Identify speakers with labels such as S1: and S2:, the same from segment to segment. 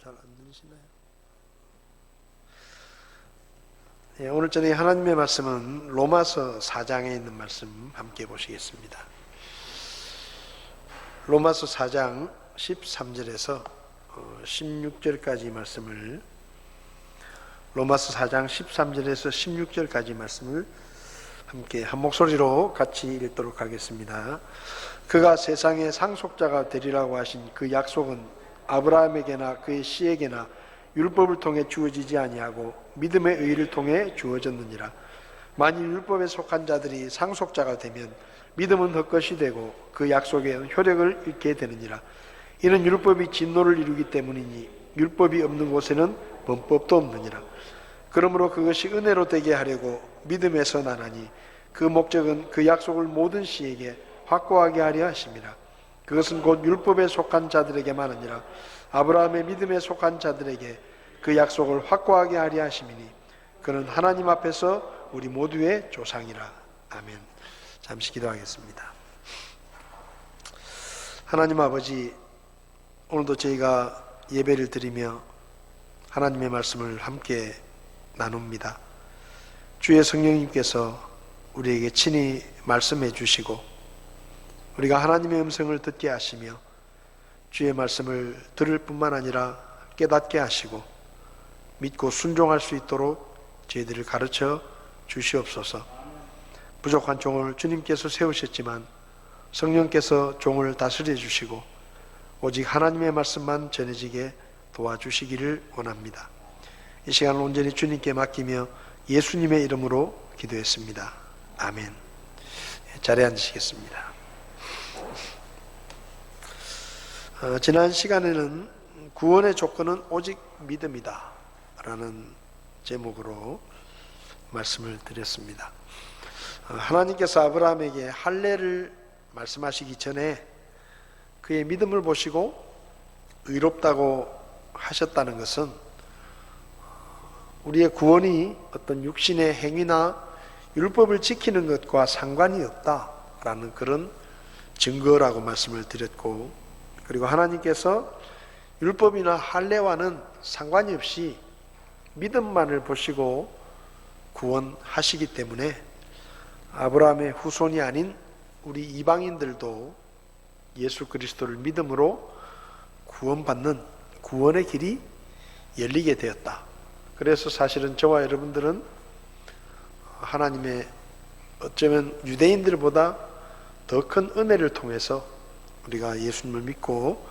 S1: 잘 안 들리시나요? 오늘 저녁에 하나님의 말씀은 로마서 4장에 있는 말씀 함께 보시겠습니다. 로마서 4장 13절에서 16절까지 말씀을, 로마서 4장 13절에서 16절까지 말씀을 함께 한 목소리로 같이 읽도록 하겠습니다. 그가 세상의 상속자가 되리라고 하신 그 약속은 아브라함에게나 그의 씨에게나 율법을 통해 주어지지 아니하고 믿음의 의를 통해 주어졌느니라. 만일 율법에 속한 자들이 상속자가 되면 믿음은 헛것이 되고 그 약속의 효력을 잃게 되느니라. 이는 율법이 진노를 이루기 때문이니 율법이 없는 곳에는 범법도 없느니라. 그러므로 그것이 은혜로 되게 하려고 믿음에서 나나니 그 목적은 그 약속을 모든 씨에게 확고하게 하려 하심이라. 그것은 곧 율법에 속한 자들에게만 아니라 아브라함의 믿음에 속한 자들에게 그 약속을 확고하게 하려 하심이니 그는 하나님 앞에서 우리 모두의 조상이라. 아멘. 잠시 기도하겠습니다. 하나님 아버지, 오늘도 저희가 예배를 드리며 하나님의 말씀을 함께 나눕니다. 주의 성령님께서 우리에게 친히 말씀해 주시고 우리가 하나님의 음성을 듣게 하시며 주의 말씀을 들을 뿐만 아니라 깨닫게 하시고 믿고 순종할 수 있도록 저희들을 가르쳐 주시옵소서. 부족한 종을 주님께서 세우셨지만 성령께서 종을 다스려 주시고 오직 하나님의 말씀만 전해지게 도와주시기를 원합니다. 이 시간을 온전히 주님께 맡기며 예수님의 이름으로 기도했습니다. 아멘. 자리에 앉으시겠습니다. 지난 시간에는 구원의 조건은 오직 믿음이다 라는 제목으로 말씀을 드렸습니다. 하나님께서 아브라함에게 할례를 말씀하시기 전에 그의 믿음을 보시고 의롭다고 하셨다는 것은 우리의 구원이 어떤 육신의 행위나 율법을 지키는 것과 상관이 없다라는 그런 증거라고 말씀을 드렸고, 그리고 하나님께서 율법이나 할례와는 상관이 없이 믿음만을 보시고 구원하시기 때문에 아브라함의 후손이 아닌 우리 이방인들도 예수 그리스도를 믿음으로 구원받는 구원의 길이 열리게 되었다. 그래서 사실은 저와 여러분들은 하나님의 어쩌면 유대인들보다 더 큰 은혜를 통해서 우리가 예수님을 믿고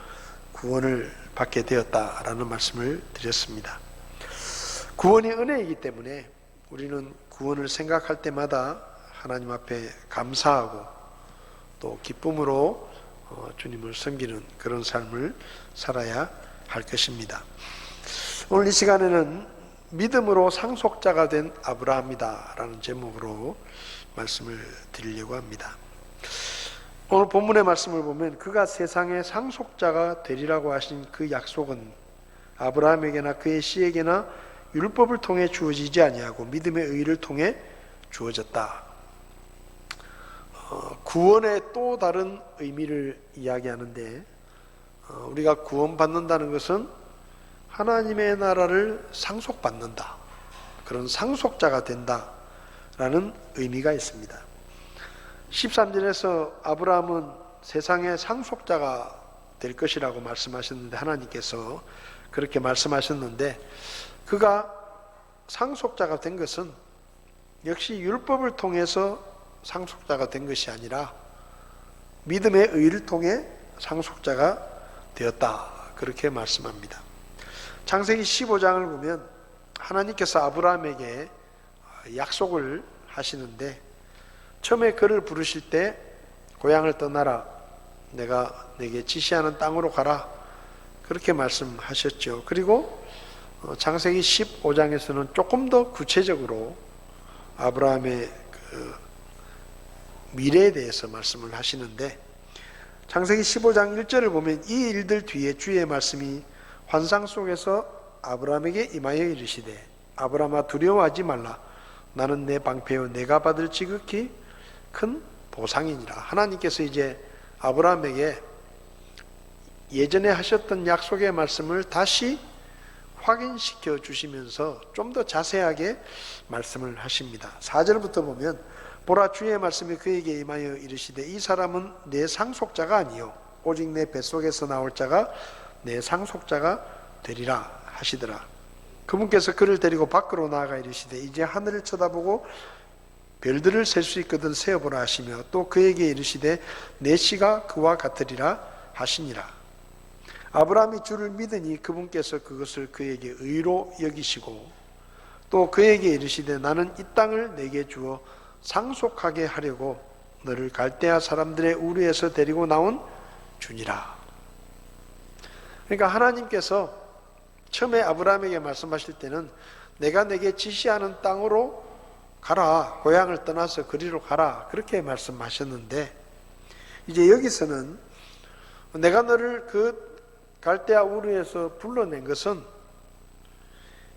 S1: 구원을 받게 되었다라는 말씀을 드렸습니다. 구원이 은혜이기 때문에 우리는 구원을 생각할 때마다 하나님 앞에 감사하고 또 기쁨으로 주님을 섬기는 그런 삶을 살아야 할 것입니다. 오늘 이 시간에는 믿음으로 상속자가 된 아브라함이다 라는 제목으로 말씀을 드리려고 합니다. 오늘 본문의 말씀을 보면 그가 세상의 상속자가 되리라고 하신 그 약속은 아브라함에게나 그의 씨에게나 율법을 통해 주어지지 아니하고 믿음의 의를 통해 주어졌다. 구원의 또 다른 의미를 이야기하는데, 우리가 구원받는다는 것은 하나님의 나라를 상속받는다, 그런 상속자가 된다라는 의미가 있습니다. 13절에서 아브라함은 세상의 상속자가 될 것이라고 말씀하셨는데, 하나님께서 그렇게 말씀하셨는데, 그가 상속자가 된 것은 역시 율법을 통해서 상속자가 된 것이 아니라 믿음의 의를 통해 상속자가 되었다, 그렇게 말씀합니다. 창세기 15장을 보면 하나님께서 아브라함에게 약속을 하시는데, 처음에 그를 부르실 때 고향을 떠나라, 내가 내게 지시하는 땅으로 가라, 그렇게 말씀하셨죠. 그리고 창세기 15장에서는 조금 더 구체적으로 아브라함의 그 미래에 대해서 말씀을 하시는데, 창세기 15장 1절을 보면 이 일들 뒤에 주의 말씀이 환상 속에서 아브라함에게 임하여 이르시되 아브라함아 두려워하지 말라, 나는 내 방패요 내가 받을 지극히 큰 보상이니라. 하나님께서 이제 아브라함에게 예전에 하셨던 약속의 말씀을 다시 확인시켜 주시면서 좀 더 자세하게 말씀을 하십니다. 4절부터 보면 보라 주의 말씀이 그에게 임하여 이르시되 이 사람은 내 상속자가 아니요 오직 내 뱃속에서 나올 자가 내 상속자가 되리라 하시더라. 그분께서 그를 데리고 밖으로 나아가 이르시되 이제 하늘을 쳐다보고 별들을 셀 수 있거든 세어보라 하시며 또 그에게 이르시되 내 씨가 그와 같으리라 하시니라. 아브라함이 주를 믿으니 그분께서 그것을 그에게 의로 여기시고 또 그에게 이르시되 나는 이 땅을 내게 주어 상속하게 하려고 너를 갈대아 사람들의 우르에서 데리고 나온 주니라. 그러니까 하나님께서 처음에 아브라함에게 말씀하실 때는 내가 내게 지시하는 땅으로 가라, 고향을 떠나서 그리로 가라, 그렇게 말씀하셨는데 이제 여기서는 내가 너를 그 갈대아 우르에서 불러낸 것은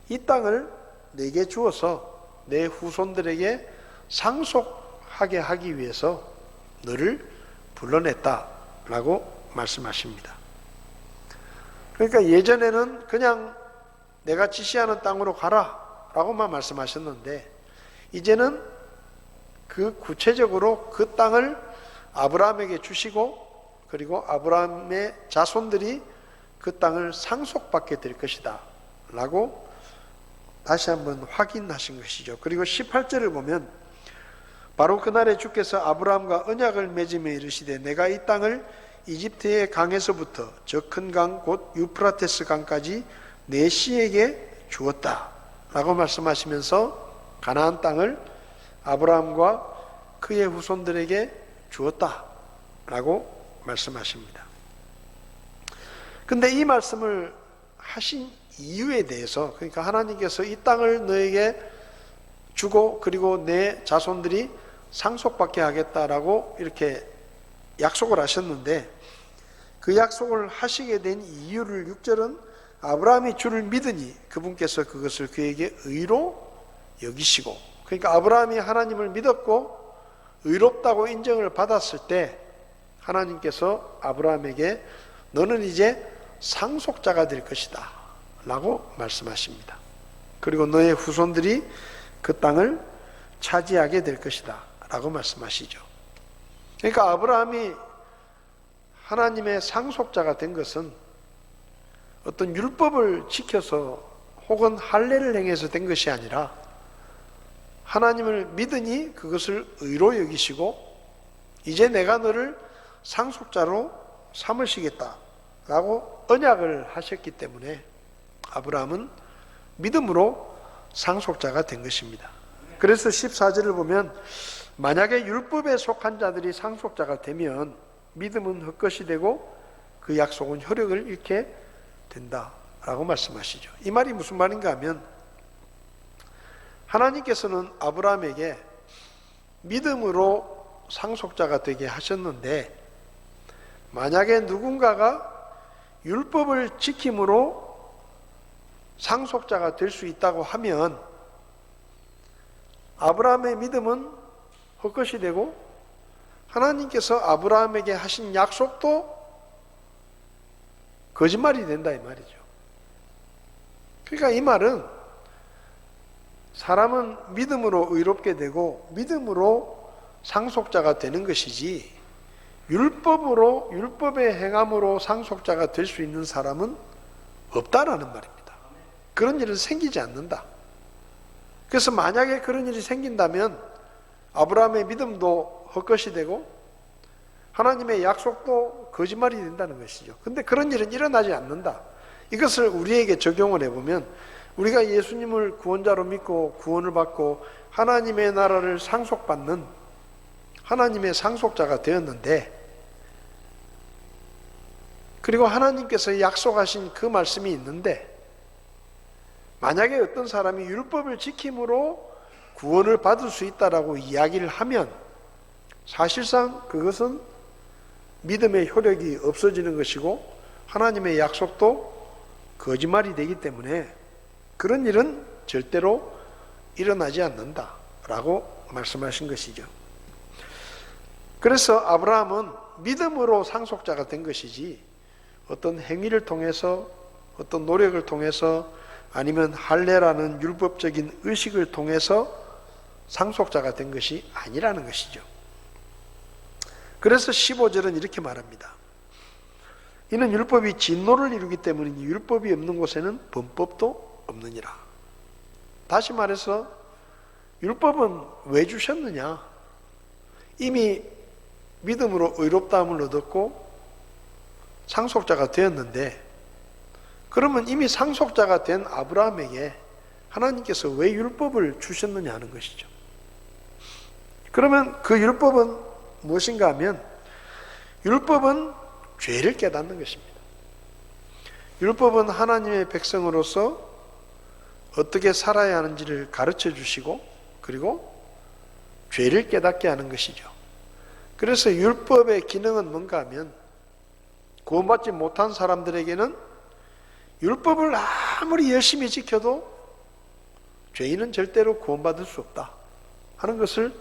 S1: 이 땅을 내게 주어서 내 후손들에게 상속하게 하기 위해서 너를 불러냈다라고 말씀하십니다. 그러니까 예전에는 그냥 내가 지시하는 땅으로 가라라고만 말씀하셨는데 이제는 그 구체적으로 그 땅을 아브라함에게 주시고 그리고 아브라함의 자손들이 그 땅을 상속받게 될 것이다 라고 다시 한번 확인하신 것이죠. 그리고 18절을 보면 바로 그날에 주께서 아브라함과 언약을 맺으며 이르시되 내가 이 땅을 이집트의 강에서부터 저 큰 강 곧 유프라테스 강까지 내 씨에게 주었다 라고 말씀하시면서 가나안 땅을 아브라함과 그의 후손들에게 주었다 라고 말씀하십니다. 근데 이 말씀을 하신 이유에 대해서 그러니까 하나님께서 이 땅을 너에게 주고 그리고 내 자손들이 상속받게 하겠다라고 이렇게 약속을 하셨는데 그 약속을 하시게 된 이유를 6절은 아브라함이 주를 믿으니 그분께서 그것을 그에게 의로 여기시고 그러니까 아브라함이 하나님을 믿었고 의롭다고 인정을 받았을 때 하나님께서 아브라함에게 너는 이제 상속자가 될 것이다 라고 말씀하십니다. 그리고 너의 후손들이 그 땅을 차지하게 될 것이다 라고 말씀하시죠. 그러니까 아브라함이 하나님의 상속자가 된 것은 어떤 율법을 지켜서 혹은 할례를 행해서 된 것이 아니라 하나님을 믿으니 그것을 의로 여기시고 이제 내가 너를 상속자로 삼으시겠다 라고 언약을 하셨기 때문에 아브라함은 믿음으로 상속자가 된 것입니다. 그래서 14절을 보면 만약에 율법에 속한 자들이 상속자가 되면 믿음은 헛것이 되고 그 약속은 효력을 잃게 된다라고 말씀하시죠. 이 말이 무슨 말인가 하면 하나님께서는 아브라함에게 믿음으로 상속자가 되게 하셨는데 만약에 누군가가 율법을 지킴으로 상속자가 될 수 있다고 하면 아브라함의 믿음은 헛것이 되고 하나님께서 아브라함에게 하신 약속도 거짓말이 된다 이 말이죠. 그러니까 이 말은 사람은 믿음으로 의롭게 되고 믿음으로 상속자가 되는 것이지 율법의 행함으로 상속자가 될 수 있는 사람은 없다라는 말입니다. 그런 일은 생기지 않는다. 그래서 만약에 그런 일이 생긴다면 아브라함의 믿음도 헛것이 되고 하나님의 약속도 거짓말이 된다는 것이죠. 근데 그런 일은 일어나지 않는다. 이것을 우리에게 적용을 해보면 우리가 예수님을 구원자로 믿고 구원을 받고 하나님의 나라를 상속받는 하나님의 상속자가 되었는데 그리고 하나님께서 약속하신 그 말씀이 있는데 만약에 어떤 사람이 율법을 지킴으로 구원을 받을 수 있다라고 이야기를 하면 사실상 그것은 믿음의 효력이 없어지는 것이고 하나님의 약속도 거짓말이 되기 때문에 그런 일은 절대로 일어나지 않는다라고 말씀하신 것이죠. 그래서 아브라함은 믿음으로 상속자가 된 것이지 어떤 행위를 통해서 어떤 노력을 통해서 아니면 할례라는 율법적인 의식을 통해서 상속자가 된 것이 아니라는 것이죠. 그래서 15절은 이렇게 말합니다. 이는 율법이 진노를 이루기 때문이니 율법이 없는 곳에는 범법도 없느니라. 다시 말해서 율법은 왜 주셨느냐? 이미 믿음으로 의롭다함을 얻었고 상속자가 되었는데, 그러면 이미 상속자가 된 아브라함에게 하나님께서 왜 율법을 주셨느냐 하는 것이죠. 그러면 그 율법은 무엇인가 하면 율법은 죄를 깨닫는 것입니다. 율법은 하나님의 백성으로서 어떻게 살아야 하는지를 가르쳐 주시고 그리고 죄를 깨닫게 하는 것이죠. 그래서 율법의 기능은 뭔가 하면 구원받지 못한 사람들에게는 율법을 아무리 열심히 지켜도 죄인은 절대로 구원받을 수 없다 하는 것을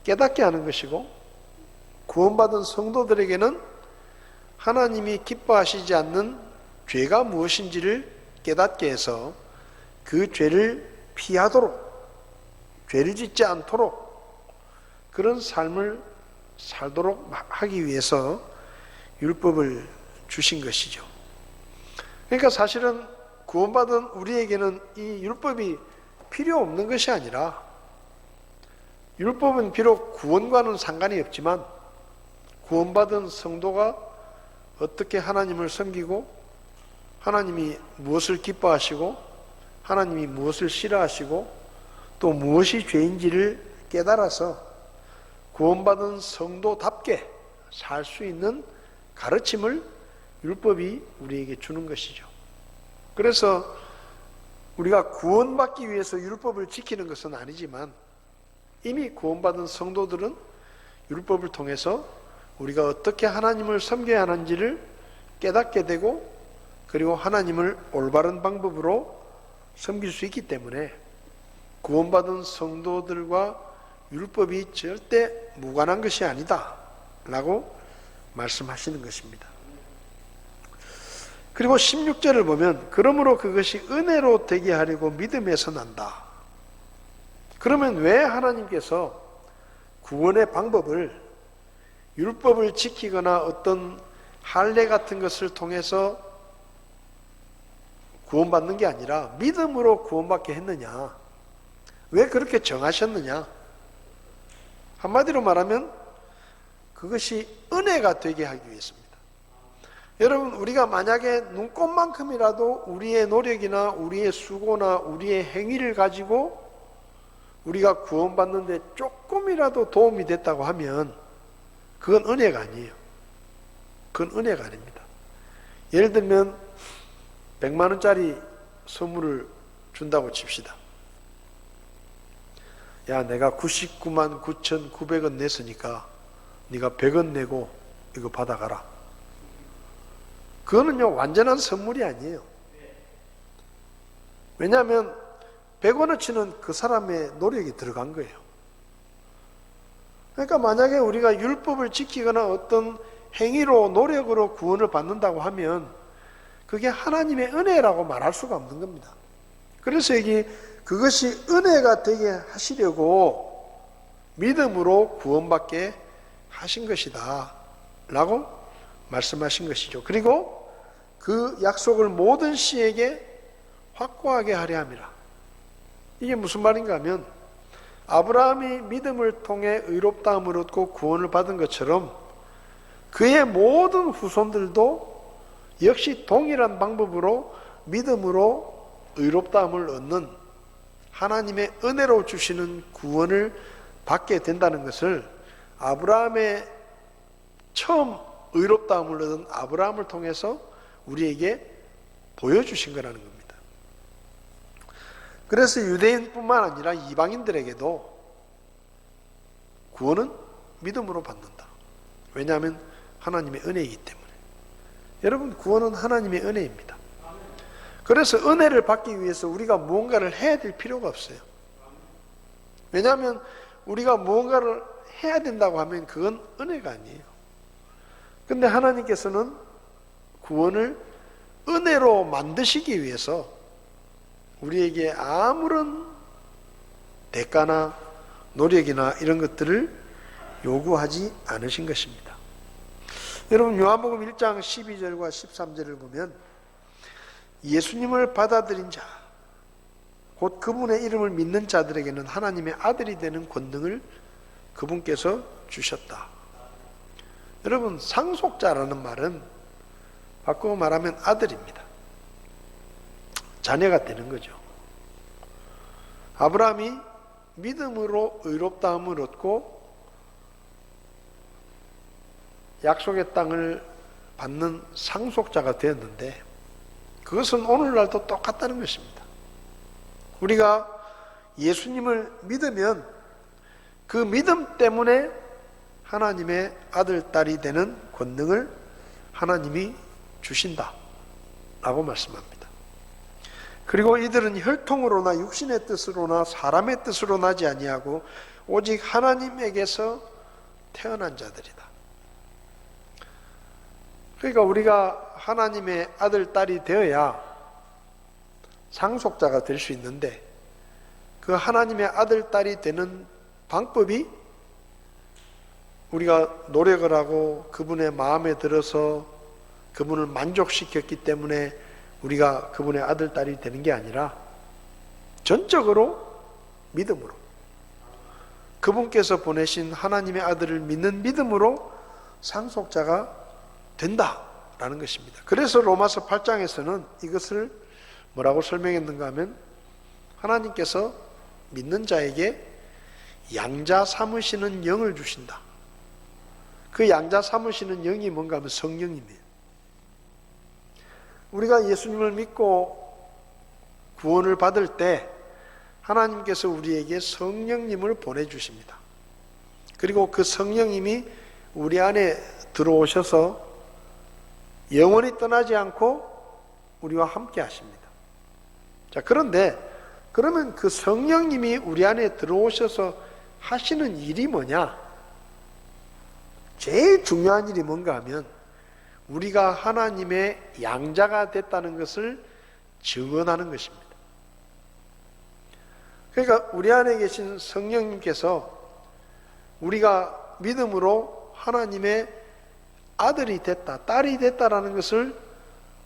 S1: 깨닫게 하는 것이고, 구원받은 성도들에게는 하나님이 기뻐하시지 않는 죄가 무엇인지를 깨닫게 해서 그 죄를 피하도록, 죄를 짓지 않도록 그런 삶을 살도록 하기 위해서 율법을 주신 것이죠. 그러니까 사실은 구원받은 우리에게는 이 율법이 필요 없는 것이 아니라, 율법은 비록 구원과는 상관이 없지만 구원받은 성도가 어떻게 하나님을 섬기고 하나님이 무엇을 기뻐하시고 하나님이 무엇을 싫어하시고 또 무엇이 죄인지를 깨달아서 구원받은 성도답게 살 수 있는 가르침을 율법이 우리에게 주는 것이죠. 그래서 우리가 구원받기 위해서 율법을 지키는 것은 아니지만 이미 구원받은 성도들은 율법을 통해서 우리가 어떻게 하나님을 섬겨야 하는지를 깨닫게 되고 그리고 하나님을 올바른 방법으로 섬길 수 있기 때문에 구원받은 성도들과 율법이 절대 무관한 것이 아니다 라고 말씀하시는 것입니다. 그리고 16절을 보면 그러므로 그것이 은혜로 되게 하려고 믿음에서 난다. 그러면 왜 하나님께서 구원의 방법을 율법을 지키거나 어떤 할례 같은 것을 통해서 구원받는 게 아니라 믿음으로 구원받게 했느냐? 왜 그렇게 정하셨느냐? 한마디로 말하면 그것이 은혜가 되게 하기 위해서입니다. 여러분, 우리가 만약에 눈꼽만큼이라도 우리의 노력이나 우리의 수고나 우리의 행위를 가지고 우리가 구원받는데 조금이라도 도움이 됐다고 하면 그건 은혜가 아니에요. 그건 은혜가 아닙니다. 예를 들면 100만 원짜리 선물을 준다고 칩시다. 야, 내가 99만 9,900원 냈으니까 네가 100원 내고 이거 받아가라. 그거는요 완전한 선물이 아니에요. 왜냐하면 100원어치는 그 사람의 노력이 들어간 거예요. 그러니까 만약에 우리가 율법을 지키거나 어떤 행위로 노력으로 구원을 받는다고 하면 그게 하나님의 은혜라고 말할 수가 없는 겁니다. 그래서 여기 그것이 은혜가 되게 하시려고 믿음으로 구원받게 하신 것이다 라고 말씀하신 것이죠. 그리고 그 약속을 모든 씨에게 확고하게 하려 함이라. 이게 무슨 말인가 하면 아브라함이 믿음을 통해 의롭다함을 얻고 구원을 받은 것처럼 그의 모든 후손들도 역시 동일한 방법으로 믿음으로 의롭다함을 얻는 하나님의 은혜로 주시는 구원을 받게 된다는 것을 아브라함의 처음 의롭다함을 얻은 아브라함을 통해서 우리에게 보여주신 거라는 겁니다. 그래서 유대인뿐만 아니라 이방인들에게도 구원은 믿음으로 받는다. 왜냐하면 하나님의 은혜이기 때문에. 여러분, 구원은 하나님의 은혜입니다. 그래서 은혜를 받기 위해서 우리가 무언가를 해야 될 필요가 없어요. 왜냐하면 우리가 무언가를 해야 된다고 하면 그건 은혜가 아니에요. 근데 하나님께서는 구원을 은혜로 만드시기 위해서 우리에게 아무런 대가나 노력이나 이런 것들을 요구하지 않으신 것입니다. 여러분, 요한복음 1장 12절과 13절을 보면 예수님을 받아들인 자, 곧 그분의 이름을 믿는 자들에게는 하나님의 아들이 되는 권능을 그분께서 주셨다. 여러분, 상속자라는 말은 바꾸어 말하면 아들입니다. 자녀가 되는 거죠. 아브라함이 믿음으로 의롭다함을 얻고 약속의 땅을 받는 상속자가 되었는데, 그것은 오늘날도 똑같다는 것입니다. 우리가 예수님을 믿으면 그 믿음 때문에 하나님의 아들, 딸이 되는 권능을 하나님이 주신다 라고 말씀합니다. 그리고 이들은 혈통으로나 육신의 뜻으로나 사람의 뜻으로 나지 아니하고 오직 하나님에게서 태어난 자들이다. 그러니까 우리가 하나님의 아들, 딸이 되어야 상속자가 될 수 있는데, 그 하나님의 아들, 딸이 되는 방법이 우리가 노력을 하고 그분의 마음에 들어서 그분을 만족시켰기 때문에 우리가 그분의 아들, 딸이 되는 게 아니라 전적으로 믿음으로, 그분께서 보내신 하나님의 아들을 믿는 믿음으로 상속자가 된다라는 것입니다. 그래서 로마서 8장에서는 이것을 뭐라고 설명했는가 하면, 하나님께서 믿는 자에게 양자 삼으시는 영을 주신다. 그 양자 삼으시는 영이 뭔가 하면 성령이네요. 우리가 예수님을 믿고 구원을 받을 때 하나님께서 우리에게 성령님을 보내주십니다. 그리고 그 성령님이 우리 안에 들어오셔서 영원히 떠나지 않고 우리와 함께 하십니다. 자, 그런데 그러면 그 성령님이 우리 안에 들어오셔서 하시는 일이 뭐냐? 제일 중요한 일이 뭔가 하면 우리가 하나님의 양자가 됐다는 것을 증언하는 것입니다. 그러니까 우리 안에 계신 성령님께서 우리가 믿음으로 하나님의 아들이 됐다, 딸이 됐다라는 것을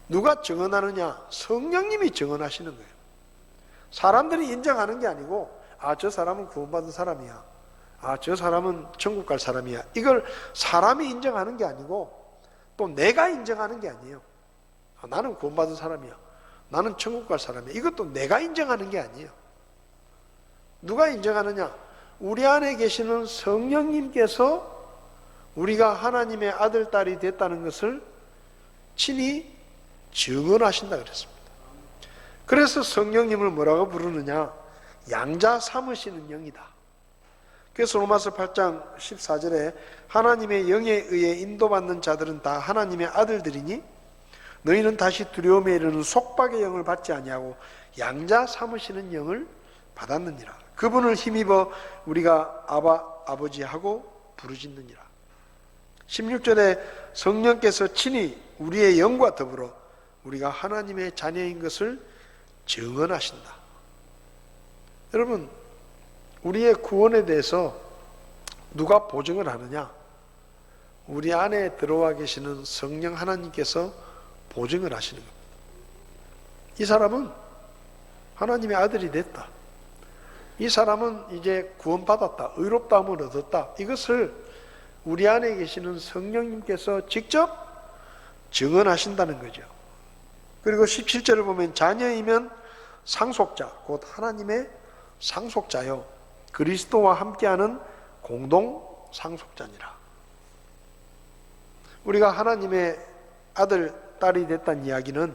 S1: 누가 증언하느냐? 성령님이 증언하시는 거예요. 사람들이 인정하는 게 아니고, 아, 저 사람은 구원받은 사람이야, 아, 저 사람은 천국 갈 사람이야, 이걸 사람이 인정하는 게 아니고 또 내가 인정하는 게 아니에요. 아, 나는 구원받은 사람이야, 나는 천국 갈 사람이야, 이것도 내가 인정하는 게 아니에요. 누가 인정하느냐? 우리 안에 계시는 성령님께서 우리가 하나님의 아들, 딸이 됐다는 것을 친히 증언하신다 그랬습니다. 그래서 성령님을 뭐라고 부르느냐? 양자 삼으시는 영이다. 그래서 로마서 8장 14절에 하나님의 영에 의해 인도받는 자들은 다 하나님의 아들들이니 너희는 다시 두려움에 이르는 속박의 영을 받지 아니하고 양자 삼으시는 영을 받았느니라. 그분을 힘입어 우리가 아바, 아버지하고 부르짖느니라. 16절에 성령께서 친히 우리의 영과 더불어 우리가 하나님의 자녀인 것을 증언하신다. 여러분, 우리의 구원에 대해서 누가 보증을 하느냐? 우리 안에 들어와 계시는 성령 하나님께서 보증을 하시는 겁니다. 이 사람은 하나님의 아들이 됐다, 이 사람은 이제 구원받았다, 의롭다함을 얻었다, 이것을 우리 안에 계시는 성령님께서 직접 증언하신다는 거죠. 그리고 17절을 보면 자녀이면 상속자, 곧 하나님의 상속자요 그리스도와 함께하는 공동 상속자니라. 우리가 하나님의 아들, 딸이 됐다는 이야기는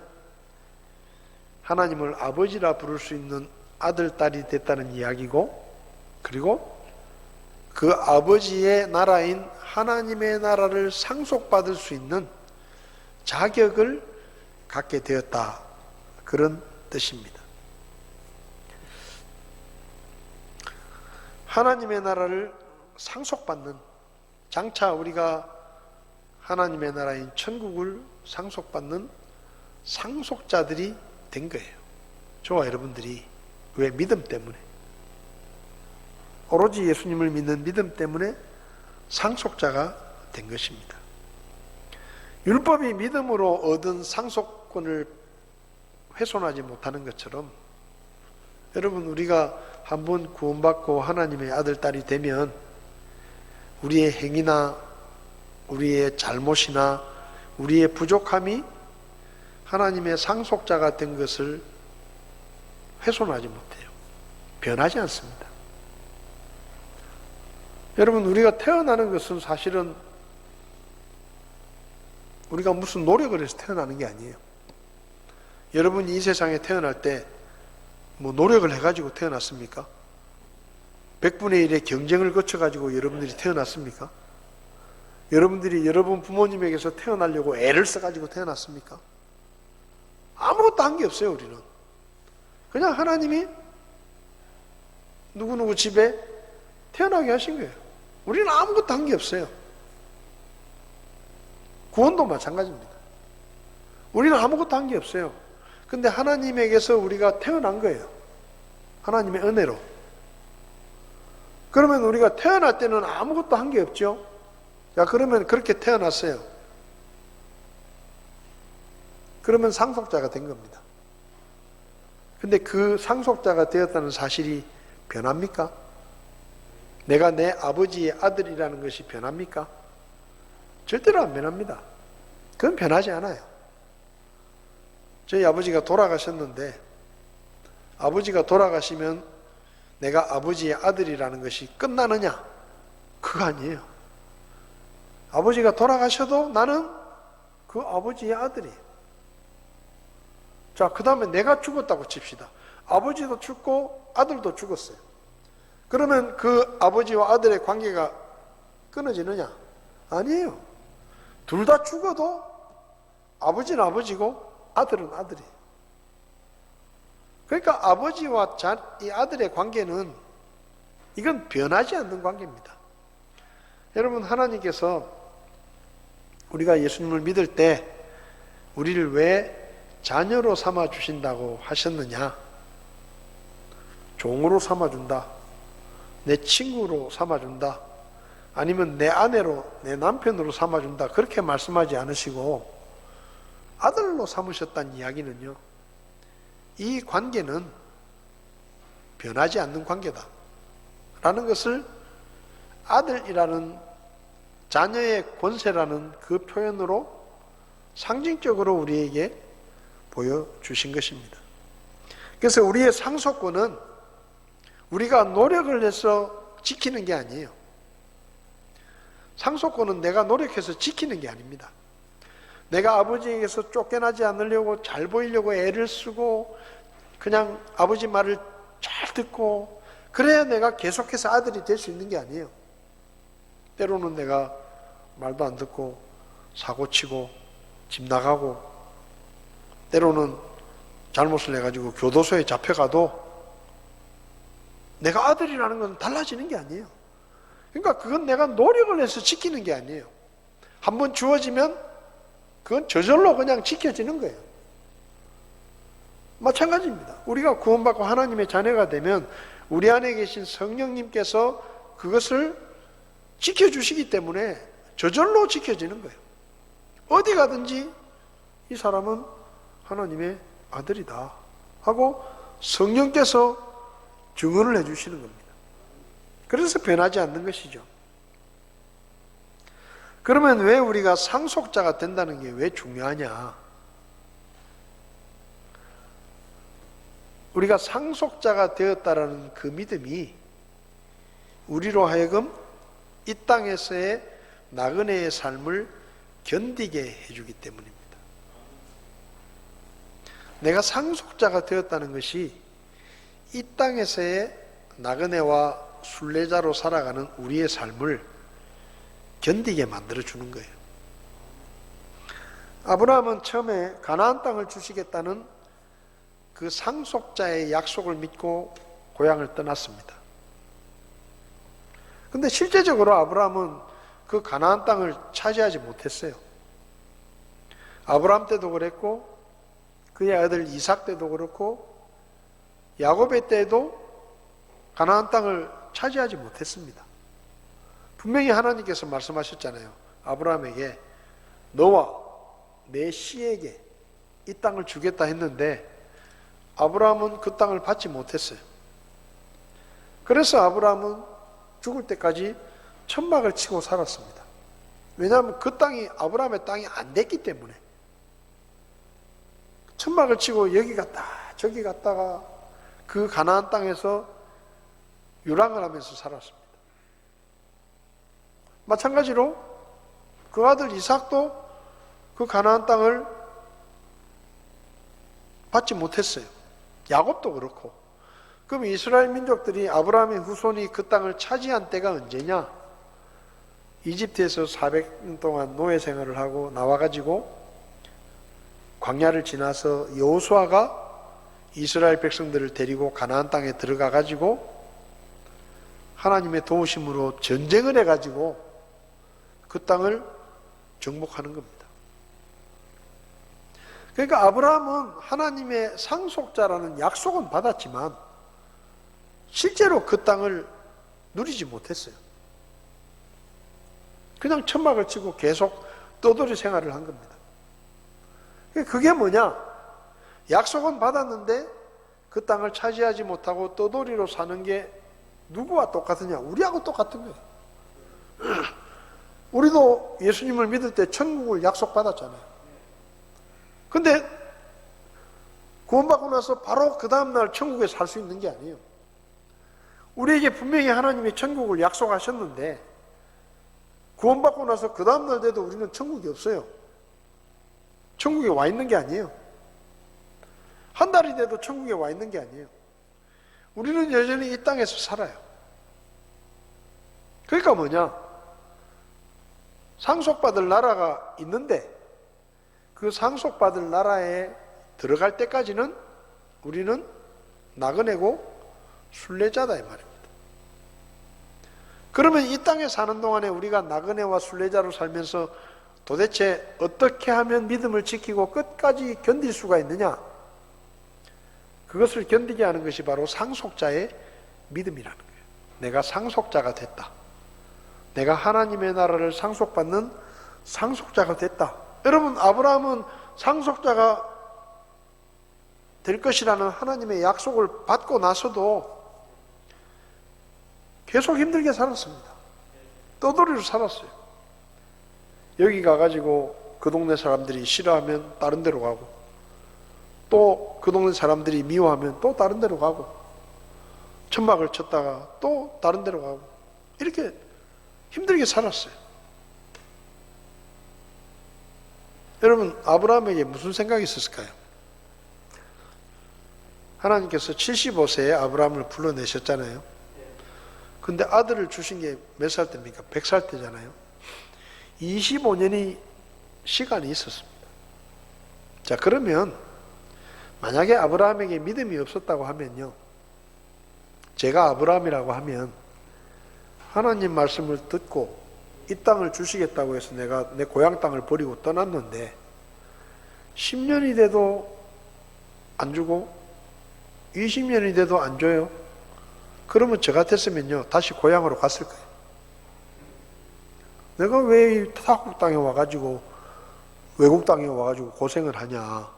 S1: 하나님을 아버지라 부를 수 있는 아들, 딸이 됐다는 이야기고, 그리고 그 아버지의 나라인 하나님의 나라를 상속받을 수 있는 자격을 갖게 되었다, 그런 뜻입니다. 하나님의 나라를 상속받는, 장차 우리가 하나님의 나라인 천국을 상속받는 상속자들이 된 거예요. 저와 여러분들이 왜? 믿음 때문에, 오로지 예수님을 믿는 믿음 때문에 상속자가 된 것입니다. 율법이 믿음으로 얻은 상속권을 훼손하지 못하는 것처럼, 여러분, 우리가 한번 구원받고 하나님의 아들, 딸이 되면 우리의 행위나 우리의 잘못이나 우리의 부족함이 하나님의 상속자가 된 것을 훼손하지 못해요. 변하지 않습니다. 여러분, 우리가 태어나는 것은 사실은 우리가 무슨 노력을 해서 태어나는 게 아니에요. 여러분이 이 세상에 태어날 때 뭐 노력을 해가지고 태어났습니까? 100분의 1의 경쟁을 거쳐가지고 여러분들이 태어났습니까? 여러분들이 여러분 부모님에게서 태어나려고 애를 써가지고 태어났습니까? 아무것도 한 게 없어요. 우리는 그냥 하나님이 누구누구 집에 태어나게 하신 거예요. 우리는 아무것도 한 게 없어요. 구원도 마찬가지입니다. 우리는 아무것도 한 게 없어요. 근데 하나님에게서 우리가 태어난 거예요. 하나님의 은혜로. 그러면 우리가 태어날 때는 아무것도 한 게 없죠. 자, 그러면 그렇게 태어났어요. 그러면 상속자가 된 겁니다. 근데 그 상속자가 되었다는 사실이 변합니까? 내가 내 아버지의 아들이라는 것이 변합니까? 절대로 안 변합니다. 그건 변하지 않아요. 저희 아버지가 돌아가셨는데, 아버지가 돌아가시면 내가 아버지의 아들이라는 것이 끝나느냐? 그거 아니에요. 아버지가 돌아가셔도 나는 그 아버지의 아들이에요. 자, 그 다음에 내가 죽었다고 칩시다. 아버지도 죽고 아들도 죽었어요. 그러면 그 아버지와 아들의 관계가 끊어지느냐? 아니에요. 둘 다 죽어도 아버지는 아버지고 아들은 아들이에요. 그러니까 아버지와 이 아들의 관계는, 이건 변하지 않는 관계입니다. 여러분, 하나님께서 우리가 예수님을 믿을 때 우리를 왜 자녀로 삼아 주신다고 하셨느냐? 종으로 삼아준다, 내 친구로 삼아준다, 아니면 내 아내로, 내 남편으로 삼아준다, 그렇게 말씀하지 않으시고 아들로 삼으셨다는 이야기는요, 이 관계는 변하지 않는 관계다 라는 것을 아들이라는, 자녀의 권세라는 그 표현으로 상징적으로 우리에게 보여주신 것입니다. 그래서 우리의 상속권은 우리가 노력을 해서 지키는 게 아니에요. 상속권은 내가 노력해서 지키는 게 아닙니다. 내가 아버지에게서 쫓겨나지 않으려고 잘 보이려고 애를 쓰고 그냥 아버지 말을 잘 듣고 그래야 내가 계속해서 아들이 될 수 있는 게 아니에요. 때로는 내가 말도 안 듣고 사고치고 집 나가고, 때로는 잘못을 해가지고 교도소에 잡혀가도 내가 아들이라는 건 달라지는 게 아니에요. 그러니까 그건 내가 노력을 해서 지키는 게 아니에요. 한번 주어지면 그건 저절로 그냥 지켜지는 거예요. 마찬가지입니다. 우리가 구원받고 하나님의 자녀가 되면 우리 안에 계신 성령님께서 그것을 지켜주시기 때문에 저절로 지켜지는 거예요. 어디 가든지 이 사람은 하나님의 아들이다 하고 성령께서 증언을 해주시는 겁니다. 그래서 변하지 않는 것이죠. 그러면 왜 우리가 상속자가 된다는 게 왜 중요하냐? 우리가 상속자가 되었다라는 그 믿음이 우리로 하여금 이 땅에서의 나그네의 삶을 견디게 해주기 때문입니다. 내가 상속자가 되었다는 것이 이 땅에서의 나그네와 순례자로 살아가는 우리의 삶을 견디게 만들어주는 거예요. 아브라함은 처음에 가나안 땅을 주시겠다는 그 상속자의 약속을 믿고 고향을 떠났습니다. 근데 실제적으로 아브라함은 그 가나안 땅을 차지하지 못했어요. 아브라함 때도 그랬고 그의 아들 이삭 때도 그렇고 야곱의 때에도 가나안 땅을 차지하지 못했습니다. 분명히 하나님께서 말씀하셨잖아요. 아브라함에게 너와 내 씨에게 이 땅을 주겠다 했는데 아브라함은 그 땅을 받지 못했어요. 그래서 아브라함은 죽을 때까지 천막을 치고 살았습니다. 왜냐하면 그 땅이 아브라함의 땅이 안 됐기 때문에 천막을 치고 여기 갔다 저기 갔다가 그 가나안 땅에서 유랑을 하면서 살았습니다. 마찬가지로 그 아들 이삭도 그 가나안 땅을 받지 못했어요. 야곱도 그렇고. 그럼 이스라엘 민족들이 아브라함의 후손이 그 땅을 차지한 때가 언제냐? 이집트에서 400년 동안 노예 생활을 하고 나와가지고 광야를 지나서 여호수아가 이스라엘 백성들을 데리고 가나안 땅에 들어가가지고 하나님의 도우심으로 전쟁을 해가지고 그 땅을 정복하는 겁니다. 그러니까 아브라함은 하나님의 상속자라는 약속은 받았지만 실제로 그 땅을 누리지 못했어요. 그냥 천막을 치고 계속 떠돌이 생활을 한 겁니다. 그게 뭐냐? 약속은 받았는데 그 땅을 차지하지 못하고 떠돌이로 사는 게 누구와 똑같으냐? 우리하고 똑같은 거예요. 우리도 예수님을 믿을 때 천국을 약속받았잖아요. 근데 구원받고 나서 바로 그 다음날 천국에 살 수 있는 게 아니에요. 우리에게 분명히 하나님이 천국을 약속하셨는데 구원받고 나서 그 다음날 돼도 우리는 천국이 없어요. 천국에 와 있는 게 아니에요. 한 달이 돼도 천국에 와 있는 게 아니에요. 우리는 여전히 이 땅에서 살아요. 그러니까 뭐냐? 상속받을 나라가 있는데 그 상속받을 나라에 들어갈 때까지는 우리는 나그네고 순례자다 이 말입니다. 그러면 이 땅에 사는 동안에 우리가 나그네와 순례자로 살면서 도대체 어떻게 하면 믿음을 지키고 끝까지 견딜 수가 있느냐? 그것을 견디게 하는 것이 바로 상속자의 믿음이라는 거예요. 내가 상속자가 됐다. 내가 하나님의 나라를 상속받는 상속자가 됐다. 여러분, 아브라함은 상속자가 될 것이라는 하나님의 약속을 받고 나서도 계속 힘들게 살았습니다. 떠돌이로 살았어요. 여기 가가지고 그 동네 사람들이 싫어하면 다른 데로 가고 또 그 동네 사람들이 미워하면 또 다른 데로 가고 천막을 쳤다가 또 다른 데로 가고 이렇게 힘들게 살았어요. 여러분, 아브라함에게 무슨 생각이 있었을까요? 하나님께서 75세에 아브라함을 불러내셨잖아요. 근데 아들을 주신 게 몇 살 때입니까? 100살 때잖아요. 25년이 시간이 있었습니다. 자, 그러면 만약에 아브라함에게 믿음이 없었다고 하면요, 제가 아브라함이라고 하면 하나님 말씀을 듣고 이 땅을 주시겠다고 해서 내가 내 고향 땅을 버리고 떠났는데 10년이 돼도 안 주고 20년이 돼도 안 줘요. 그러면 저 같았으면요 다시 고향으로 갔을 거예요. 내가 왜 타국 땅에 와가지고 외국 땅에 와가지고 고생을 하냐.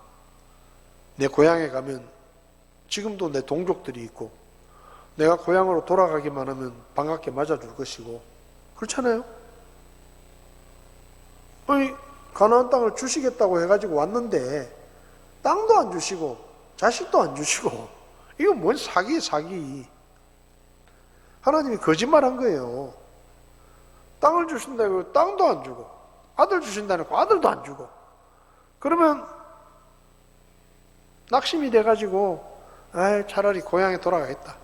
S1: 내 고향에 가면 지금도 내 동족들이 있고 내가 고향으로 돌아가기만 하면 반갑게 맞아줄 것이고 그렇잖아요. 아니 가나안 땅을 주시겠다고 해가지고 왔는데 땅도 안 주시고 자식도 안 주시고 이건 뭔 사기. 하나님이 거짓말한 거예요. 땅을 주신다고 땅도 안 주고 아들 주신다고 아들도 안 주고 그러면 낙심이 돼가지고 차라리 고향에 돌아가겠다.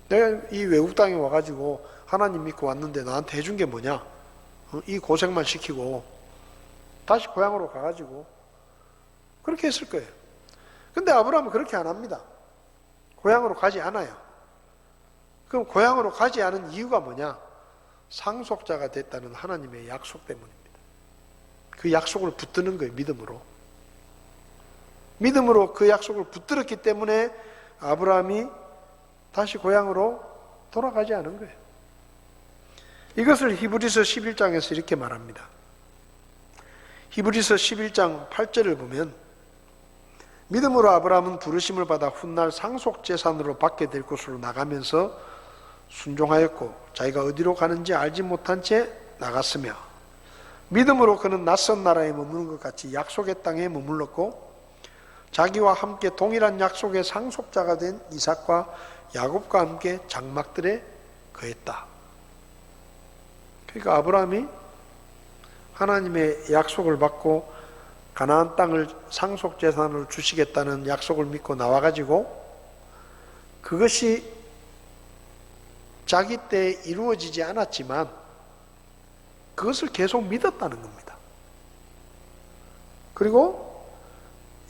S1: 내가 이 외국 땅에 와가지고 하나님 믿고 왔는데 나한테 해준 게 뭐냐? 이 고생만 시키고 다시 고향으로 가가지고 그렇게 했을 거예요. 근데 아브라함은 그렇게 안 합니다. 고향으로 가지 않아요. 그럼 고향으로 가지 않은 이유가 뭐냐? 상속자가 됐다는 하나님의 약속 때문입니다. 그 약속을 붙드는 거예요. 믿음으로 그 약속을 붙들었기 때문에 아브라함이 다시 고향으로 돌아가지 않은 거예요. 이것을 히브리서 11장에서 이렇게 말합니다. 히브리서 11장 8절을 보면 믿음으로 아브라함은 부르심을 받아 훗날 상속재산으로 받게 될 곳으로 나가면서 순종하였고 자기가 어디로 가는지 알지 못한 채 나갔으며 믿음으로 그는 낯선 나라에 머무는 것 같이 약속의 땅에 머물렀고 자기와 함께 동일한 약속의 상속자가 된 이삭과 야곱과 함께 장막들에 거했다. 그러니까 아브라함이 하나님의 약속을 받고 가나안 땅을 상속재산으로 주시겠다는 약속을 믿고 나와가지고 그것이 자기 때에 이루어지지 않았지만 그것을 계속 믿었다는 겁니다. 그리고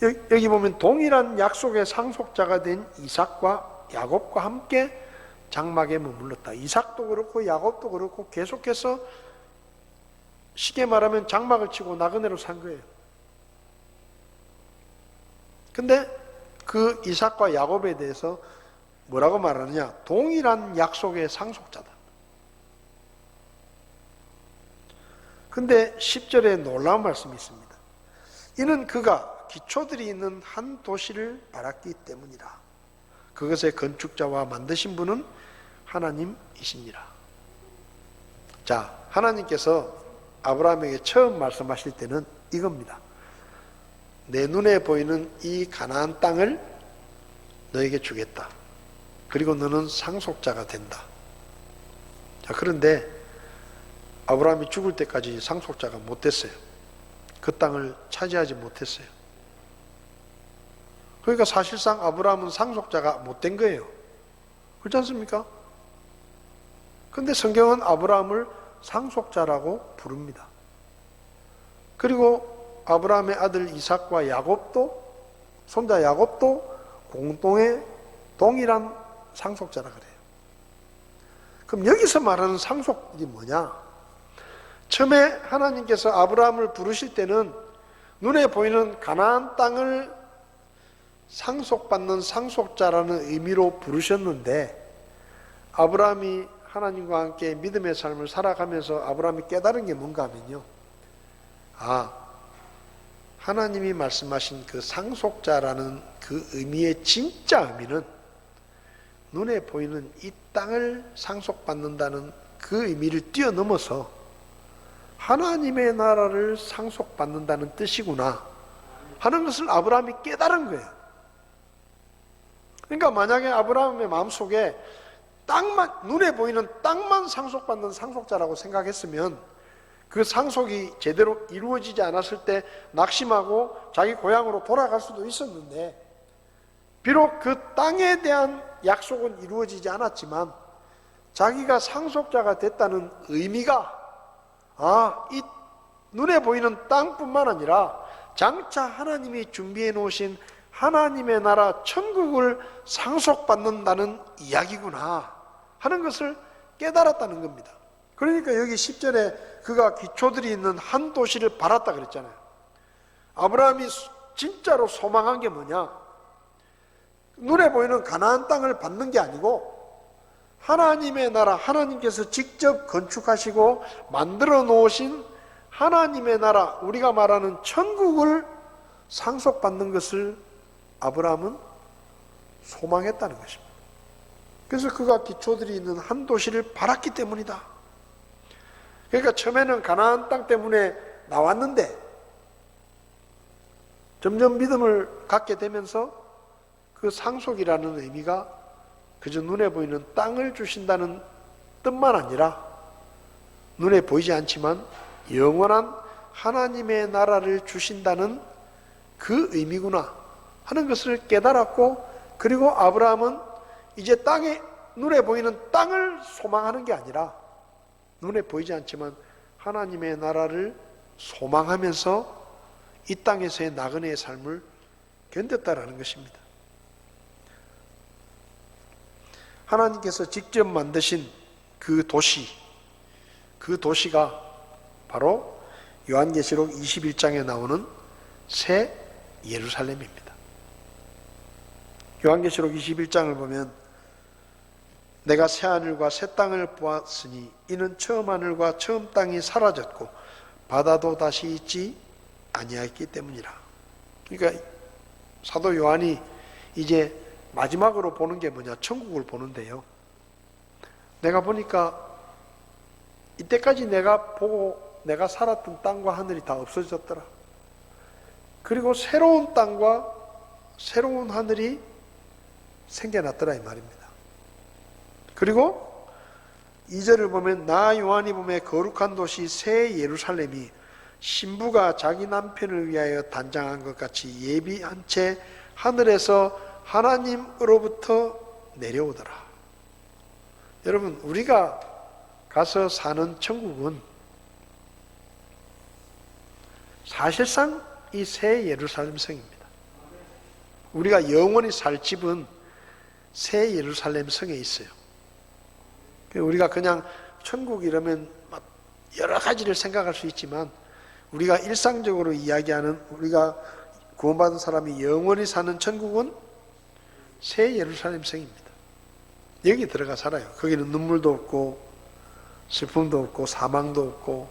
S1: 여기 보면 동일한 약속의 상속자가 된 이삭과 야곱과 함께 장막에 머물렀다. 이삭도 그렇고 야곱도 그렇고 계속해서 쉽게 말하면 장막을 치고 나그네로 산 거예요. 근데 그 이삭과 야곱에 대해서 뭐라고 말하느냐? 동일한 약속의 상속자다. 근데 10절에 놀라운 말씀이 있습니다. 이는 그가 기초들이 있는 한 도시를 바랐기 때문이라. 그것의 건축자와 만드신 분은 하나님이시니라. 자, 하나님께서 아브라함에게 처음 말씀하실 때는 이겁니다. 내 눈에 보이는 이 가나안 땅을 너에게 주겠다. 그리고 너는 상속자가 된다. 자, 그런데 아브라함이 죽을 때까지 상속자가 못 됐어요. 그 땅을 차지하지 못했어요. 그러니까 사실상 아브라함은 상속자가 못 된 거예요. 그렇지 않습니까? 근데 성경은 아브라함을 상속자라고 부릅니다. 그리고 아브라함의 아들 이삭과 야곱도, 손자 야곱도 공동의 동일한 상속자라 그래요. 그럼 여기서 말하는 상속이 뭐냐? 처음에 하나님께서 아브라함을 부르실 때는 눈에 보이는 가나안 땅을 상속받는 상속자라는 의미로 부르셨는데 아브라함이 하나님과 함께 믿음의 삶을 살아가면서 아브라함이 깨달은 게 뭔가 하면요. 하나님이 말씀하신 그 상속자라는 그 의미의 진짜 의미는 눈에 보이는 이 땅을 상속받는다는 그 의미를 뛰어넘어서 하나님의 나라를 상속받는다는 뜻이구나 하는 것을 아브라함이 깨달은 거예요. 그러니까 만약에 아브라함의 마음속에 땅만, 눈에 보이는 땅만 상속받는 상속자라고 생각했으면 그 상속이 제대로 이루어지지 않았을 때 낙심하고 자기 고향으로 돌아갈 수도 있었는데 비록 그 땅에 대한 약속은 이루어지지 않았지만 자기가 상속자가 됐다는 의미가 이 눈에 보이는 땅뿐만 아니라 장차 하나님이 준비해 놓으신 하나님의 나라 천국을 상속받는다는 이야기구나 하는 것을 깨달았다는 겁니다. 그러니까 여기 10절에 그가 기초들이 있는 한 도시를 바랐다 그랬잖아요. 아브라함이 진짜로 소망한 게 뭐냐? 눈에 보이는 가나안 땅을 받는 게 아니고 하나님의 나라, 하나님께서 직접 건축하시고 만들어 놓으신 하나님의 나라, 우리가 말하는 천국을 상속받는 것을 아브라함은 소망했다는 것입니다. 그래서 그가 기초들이 있는 한 도시를 바랐기 때문이다. 그러니까 처음에는 가나안 땅 때문에 나왔는데 점점 믿음을 갖게 되면서 그 상속이라는 의미가 그저 눈에 보이는 땅을 주신다는 뜻만 아니라 눈에 보이지 않지만 영원한 하나님의 나라를 주신다는 그 의미구나 하는 것을 깨달았고, 그리고 아브라함은 이제 땅에 눈에 보이는 땅을 소망하는 게 아니라 눈에 보이지 않지만 하나님의 나라를 소망하면서 이 땅에서의 나그네의 삶을 견뎠다라는 것입니다. 하나님께서 직접 만드신 그 도시, 그 도시가 바로 요한계시록 21장에 나오는 새 예루살렘입니다. 요한계시록 21장을 보면 내가 새 하늘과 새 땅을 보았으니 이는 처음 하늘과 처음 땅이 사라졌고 바다도 다시 있지 아니하였기 때문이라. 그러니까 사도 요한이 이제 마지막으로 보는 게 뭐냐? 천국을 보는데요. 내가 보니까 이때까지 내가 보고 내가 살았던 땅과 하늘이 다 없어졌더라. 그리고 새로운 땅과 새로운 하늘이 생겨났더라 이 말입니다. 그리고 2절을 보면 나 요한이 보매 거룩한 도시 새 예루살렘이 신부가 자기 남편을 위하여 단장한 것 같이 예비한 채 하늘에서 하나님으로부터 내려오더라. 여러분, 우리가 가서 사는 천국은 사실상 이 새 예루살렘 성입니다. 우리가 영원히 살 집은 새 예루살렘 성에 있어요. 우리가 그냥 천국 이러면 여러 가지를 생각할 수 있지만 우리가 일상적으로 이야기하는 우리가 구원받은 사람이 영원히 사는 천국은 새 예루살렘 성입니다. 여기 들어가 살아요. 거기는 눈물도 없고 슬픔도 없고 사망도 없고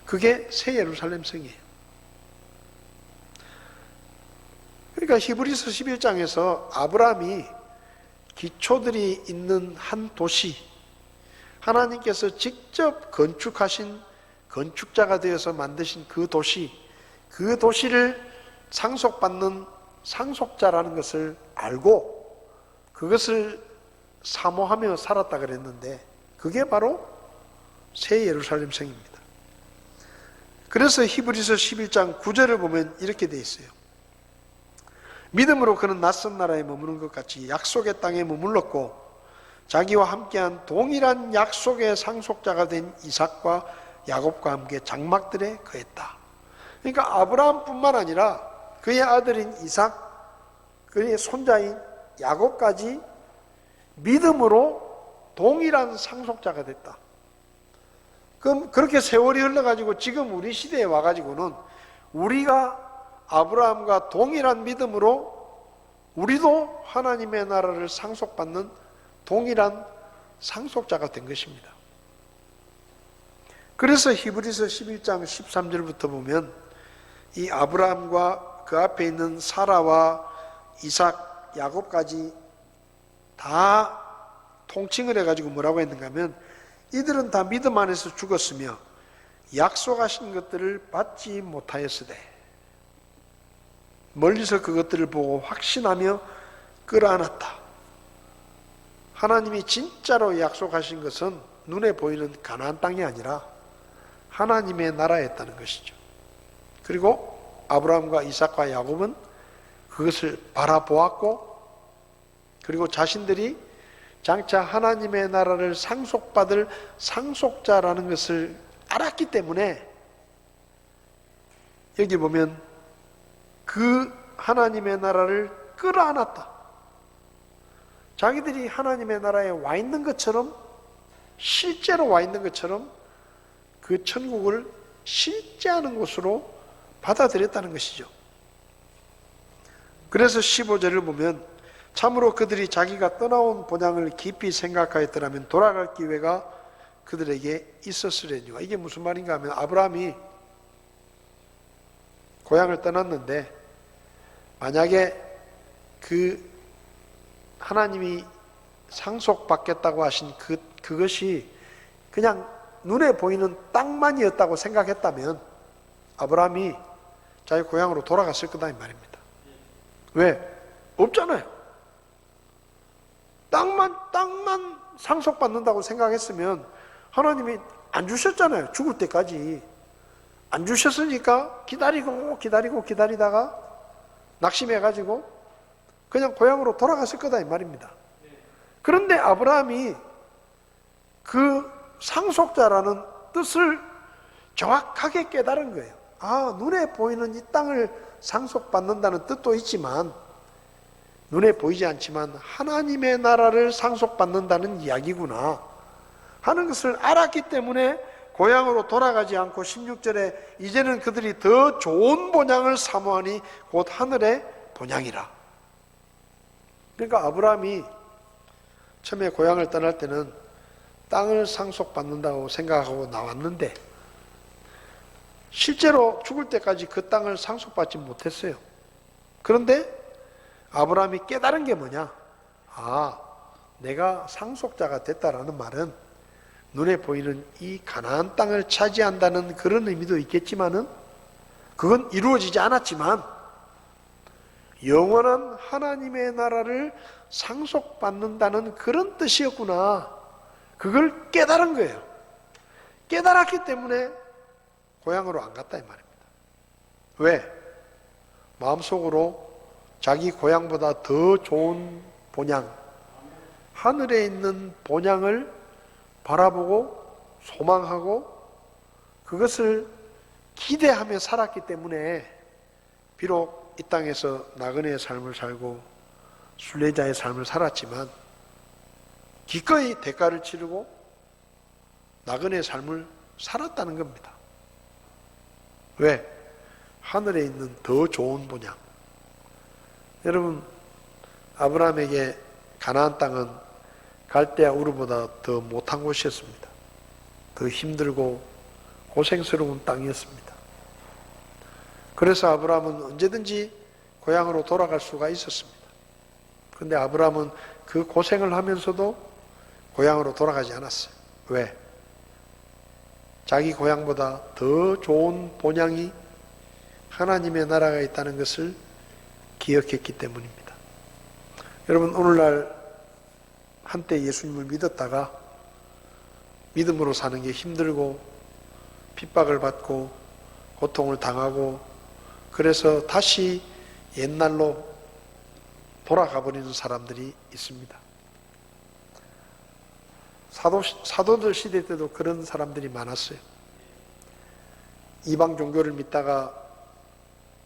S1: 그게 새 예루살렘 성이에요. 그러니까 히브리서 11장에서 아브라함이 기초들이 있는 한 도시, 하나님께서 직접 건축하신 건축자가 되어서 만드신 그 도시를 상속받는 상속자라는 것을 알고 그것을 사모하며 살았다 그랬는데 그게 바로 새 예루살렘 성입니다. 그래서 히브리서 11장 9절을 보면 이렇게 돼 있어요. 믿음으로 그는 낯선 나라에 머무는 것 같이 약속의 땅에 머물렀고 자기와 함께한 동일한 약속의 상속자가 된 이삭과 야곱과 함께 장막들에 거했다. 그러니까 아브라함뿐만 아니라 그의 아들인 이삭, 그의 손자인 야곱까지 믿음으로 동일한 상속자가 됐다. 그럼 그렇게 세월이 흘러가지고 지금 우리 시대에 와가지고는 우리가 아브라함과 동일한 믿음으로 우리도 하나님의 나라를 상속받는 동일한 상속자가 된 것입니다. 그래서 히브리서 11장 13절부터 보면 이 아브라함과 그 앞에 있는 사라와 이삭, 야곱까지 다 통칭을 해가지고 뭐라고 했는가 하면 이들은 다 믿음 안에서 죽었으며 약속하신 것들을 받지 못하였으되 멀리서 그것들을 보고 확신하며 끌어안았다. 하나님이 진짜로 약속하신 것은 눈에 보이는 가나안 땅이 아니라 하나님의 나라였다는 것이죠. 그리고 아브라함과 이삭과 야곱은 그것을 바라보았고 그리고 자신들이 장차 하나님의 나라를 상속받을 상속자라는 것을 알았기 때문에 여기 보면 그 하나님의 나라를 끌어안았다. 자기들이 하나님의 나라에 와 있는 것처럼 실제로 와 있는 것처럼 그 천국을 실제하는 곳으로 받아들였다는 것이죠. 그래서 15절을 보면 참으로 그들이 자기가 떠나온 본향을 깊이 생각하였더라면 돌아갈 기회가 그들에게 있었으려니와. 이게 무슨 말인가 하면 아브라함이 고향을 떠났는데 만약에 그 하나님이 상속받겠다고 하신 그것이 그냥 눈에 보이는 땅만이었다고 생각했다면 아브라함이 자기 고향으로 돌아갔을 거다 이 말입니다. 왜? 없잖아요. 땅만 상속받는다고 생각했으면 하나님이 안 주셨잖아요. 죽을 때까지 안 주셨으니까 기다리다가 낙심해가지고 그냥 고향으로 돌아갔을 거다 이 말입니다. 그런데 아브라함이 그 상속자라는 뜻을 정확하게 깨달은 거예요. 아, 눈에 보이는 이 땅을 상속받는다는 뜻도 있지만 눈에 보이지 않지만 하나님의 나라를 상속받는다는 이야기구나 하는 것을 알았기 때문에 고향으로 돌아가지 않고 16절에 이제는 그들이 더 좋은 본향을 사모하니 곧 하늘의 본향이라. 그러니까 아브라함이 처음에 고향을 떠날 때는 땅을 상속받는다고 생각하고 나왔는데 실제로 죽을 때까지 그 땅을 상속받지 못했어요. 그런데 아브라함이 깨달은 게 뭐냐? 아, 내가 상속자가 됐다라는 말은 눈에 보이는 이 가나안 땅을 차지한다는 그런 의미도 있겠지만은 그건 이루어지지 않았지만 영원한 하나님의 나라를 상속받는다는 그런 뜻이었구나. 그걸 깨달은 거예요. 깨달았기 때문에 고향으로 안 갔다 이 말입니다. 왜? 마음속으로 자기 고향보다 더 좋은 본향, 하늘에 있는 본향을 바라보고 소망하고 그것을 기대하며 살았기 때문에 비록 이 땅에서 나그네의 삶을 살고 순례자의 삶을 살았지만 기꺼이 대가를 치르고 나그네의 삶을 살았다는 겁니다. 왜? 하늘에 있는 더 좋은 본향. 여러분, 아브라함에게 가나안 땅은 갈대아 우르보다 더 못한 곳이었습니다. 더 힘들고 고생스러운 땅이었습니다. 그래서 아브라함은 언제든지 고향으로 돌아갈 수가 있었습니다. 그런데 아브라함은 그 고생을 하면서도 고향으로 돌아가지 않았어요. 왜? 자기 고향보다 더 좋은 본향이 하나님의 나라가 있다는 것을 기억했기 때문입니다. 여러분, 오늘날 한때 예수님을 믿었다가 믿음으로 사는 게 힘들고 핍박을 받고 고통을 당하고 그래서 다시 옛날로 돌아가 버리는 사람들이 있습니다. 사도들 시대 때도 그런 사람들이 많았어요. 이방 종교를 믿다가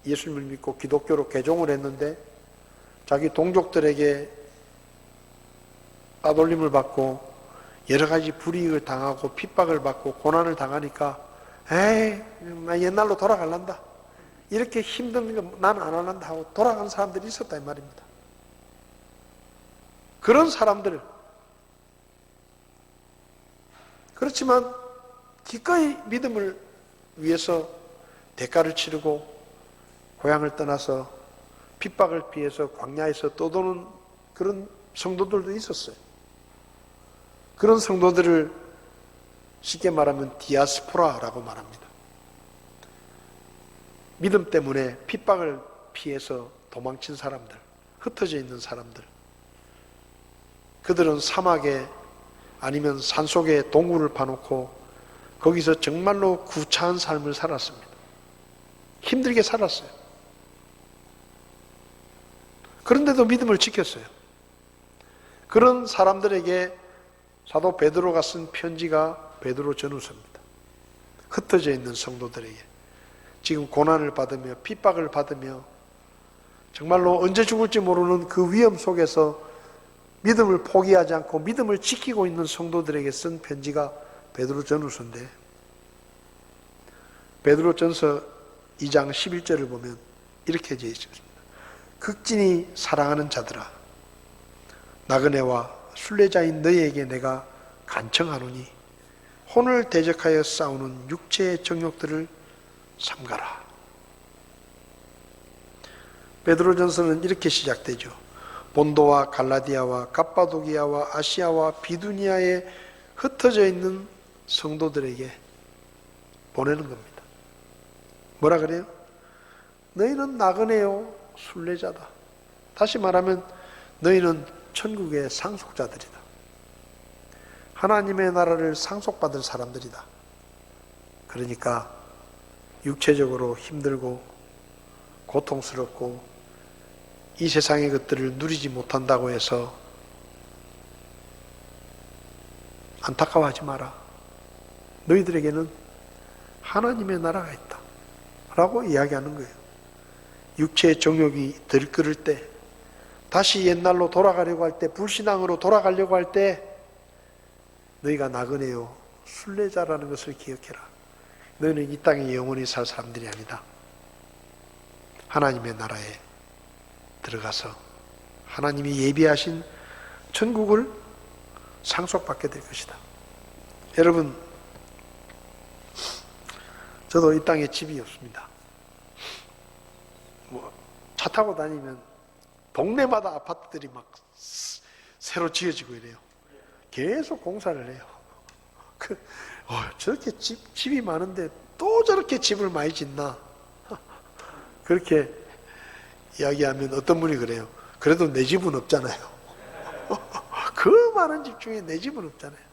S1: 예수님을 믿고 기독교로 개종을 했는데 자기 동족들에게 따돌림을 받고 여러 가지 불이익을 당하고 핍박을 받고 고난을 당하니까 에이, 나 옛날로 돌아갈란다. 이렇게 힘든 거 난 안 할란다 하고 돌아간 사람들이 있었다 이 말입니다. 그런 사람들, 그렇지만 기꺼이 믿음을 위해서 대가를 치르고 고향을 떠나서 핍박을 피해서 광야에서 떠도는 그런 성도들도 있었어요. 그런 성도들을 쉽게 말하면 디아스포라라고 말합니다. 믿음 때문에 핍박을 피해서 도망친 사람들, 흩어져 있는 사람들. 그들은 사막에 아니면 산속에 동굴을 파놓고 거기서 정말로 구차한 삶을 살았습니다. 힘들게 살았어요. 그런데도 믿음을 지켰어요. 그런 사람들에게 사도 베드로가 쓴 편지가 베드로 전후서입니다. 흩어져 있는 성도들에게 지금 고난을 받으며 핍박을 받으며 정말로 언제 죽을지 모르는 그 위험 속에서 믿음을 포기하지 않고 믿음을 지키고 있는 성도들에게 쓴 편지가 베드로 전후서인데 베드로 전서 2장 11절을 보면 이렇게 되어 있습니다. 극진히 사랑하는 자들아, 나그네와 순례자인 너희에게 내가 간청하노니 혼을 대적하여 싸우는 육체의 정욕들을 삼가라. 베드로전서는 이렇게 시작되죠. 본도와 갈라디아와 갑바도기아와 아시아와 비두니아에 흩어져 있는 성도들에게 보내는 겁니다. 뭐라 그래요? 너희는 나그네요, 순례자다. 다시 말하면 너희는 천국의 상속자들이다. 하나님의 나라를 상속받을 사람들이다. 그러니까 육체적으로 힘들고 고통스럽고 이 세상의 것들을 누리지 못한다고 해서 안타까워하지 마라. 너희들에게는 하나님의 나라가 있다 라고 이야기하는 거예요. 육체의 정욕이 들끓을 때, 다시 옛날로 돌아가려고 할 때, 불신앙으로 돌아가려고 할 때 너희가 나그네요, 순례자라는 것을 기억해라. 너희는 이 땅에 영원히 살 사람들이 아니다. 하나님의 나라에 들어가서 하나님이 예비하신 천국을 상속받게 될 것이다. 여러분, 저도 이 땅에 집이 없습니다. 차 타고 다니면 동네마다 아파트들이 막 새로 지어지고 이래요. 계속 공사를 해요. 저렇게 집이 많은데 또 저렇게 집을 많이 짓나? 그렇게 이야기하면 어떤 분이 그래요. 그래도 내 집은 없잖아요. 그 많은 집 중에 내 집은 없잖아요.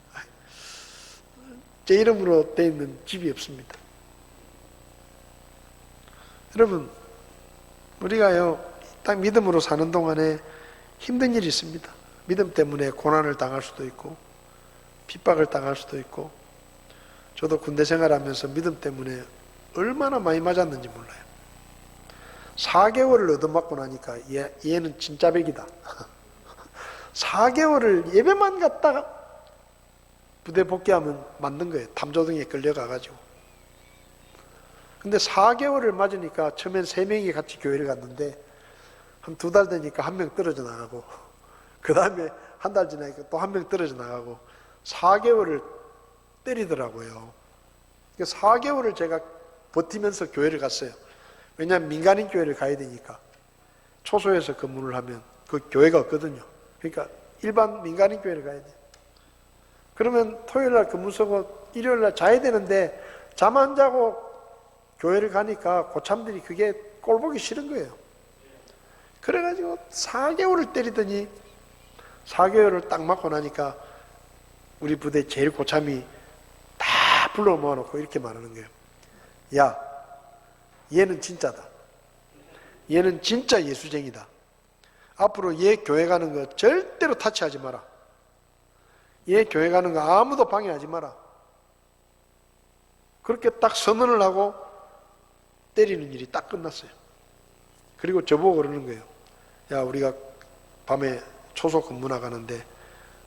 S1: 제 이름으로 돼 있는 집이 없습니다. 여러분, 우리가요, 딱 믿음으로 사는 동안에 힘든 일이 있습니다. 믿음 때문에 고난을 당할 수도 있고 핍박을 당할 수도 있고, 저도 군대 생활하면서 믿음 때문에 얼마나 많이 맞았는지 몰라요. 4개월을 얻어맞고 나니까 얘는 진짜 백이다. 4개월을 예배만 갔다가 부대 복귀하면 맞는 거예요. 탐조등에 끌려가가지고. 근데 4개월을 맞으니까 처음엔 3명이 같이 교회를 갔는데 한 2달 되니까 1명 떨어져 나가고, 그 다음에 한 달 지나니까 또 1명 떨어져 나가고 4개월을 때리더라고요. 4개월을 제가 버티면서 교회를 갔어요. 왜냐하면 민간인 교회를 가야 되니까. 초소에서 근무를 하면 그 교회가 없거든요. 그러니까 일반 민간인 교회를 가야 돼요. 그러면 토요일날 근무 서고 일요일날 자야 되는데 잠 안 자고 교회를 가니까 고참들이 그게 꼴보기 싫은 거예요. 그래가지고 4개월을 때리더니 4개월을 딱 맞고 나니까 우리 부대 제일 고참이 다 불러 모아놓고 이렇게 말하는 거예요. 야, 얘는 진짜다. 얘는 진짜 예수쟁이다. 앞으로 얘 교회 가는 거 절대로 타치하지 마라. 얘 교회 가는 거 아무도 방해하지 마라. 그렇게 딱 선언을 하고 때리는 일이 딱 끝났어요. 그리고 저보고 그러는 거예요. 야, 우리가 밤에 초소 근무 나가는데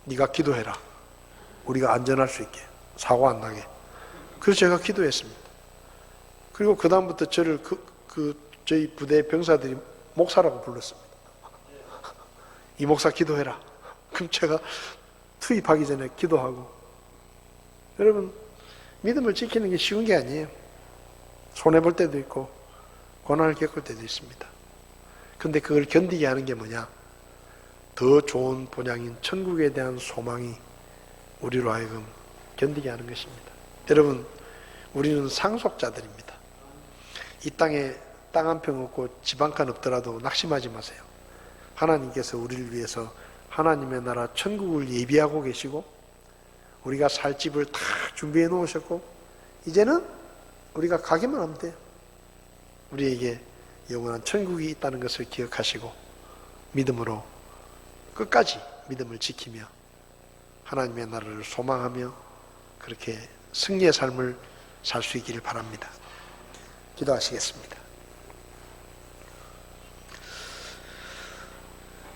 S1: 네가 기도해라. 우리가 안전할 수 있게, 사고 안 나게. 그래서 제가 기도했습니다. 그리고 그 다음부터 저를 저희 부대 병사들이 목사라고 불렀습니다. 이 목사 기도해라. 그럼 제가 투입하기 전에 기도하고. 여러분, 믿음을 지키는 게 쉬운 게 아니에요. 손해볼 때도 있고 고난을 겪을 때도 있습니다. 근데 그걸 견디게 하는 게 뭐냐? 더 좋은 본향인 천국에 대한 소망이 우리로 하여금 견디게 하는 것입니다. 여러분, 우리는 상속자들입니다. 이 땅에 땅 한 평 없고 집 한 칸 없더라도 낙심하지 마세요. 하나님께서 우리를 위해서 하나님의 나라 천국을 예비하고 계시고 우리가 살 집을 다 준비해 놓으셨고 이제는 우리가 가기만 하면 돼요. 우리에게 영원한 천국이 있다는 것을 기억하시고 믿음으로 끝까지 믿음을 지키며 하나님의 나라를 소망하며 그렇게 승리의 삶을 살 수 있기를 바랍니다. 기도하시겠습니다.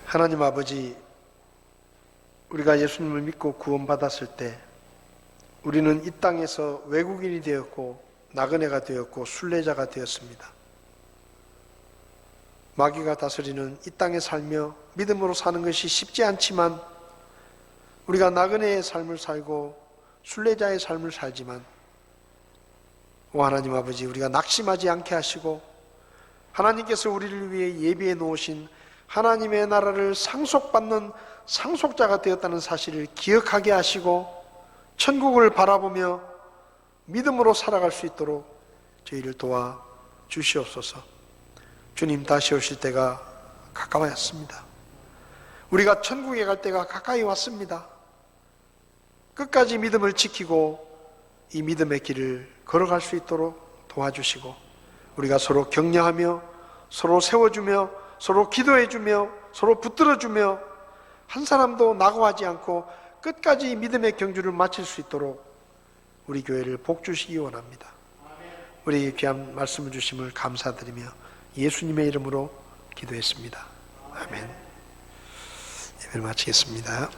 S1: 하나님 아버지, 우리가 예수님을 믿고 구원받았을 때 우리는 이 땅에서 외국인이 되었고 나그네가 되었고 순례자가 되었습니다. 마귀가 다스리는 이 땅에 살며 믿음으로 사는 것이 쉽지 않지만 우리가 나그네의 삶을 살고 순례자의 삶을 살지만 오 하나님 아버지, 우리가 낙심하지 않게 하시고 하나님께서 우리를 위해 예비해 놓으신 하나님의 나라를 상속받는 상속자가 되었다는 사실을 기억하게 하시고 천국을 바라보며 믿음으로 살아갈 수 있도록 저희를 도와 주시옵소서. 주님, 다시 오실 때가 가까웠습니다. 우리가 천국에 갈 때가 가까이 왔습니다. 끝까지 믿음을 지키고 이 믿음의 길을 걸어갈 수 있도록 도와주시고 우리가 서로 격려하며 서로 세워주며 서로 기도해주며 서로 붙들어주며 한 사람도 낙오하지 않고 끝까지 믿음의 경주를 마칠 수 있도록 우리 교회를 복주시기 원합니다. 우리 귀한 말씀을 주심을 감사드리며 예수님의 이름으로 기도했습니다. 아멘. 예배를 마치겠습니다.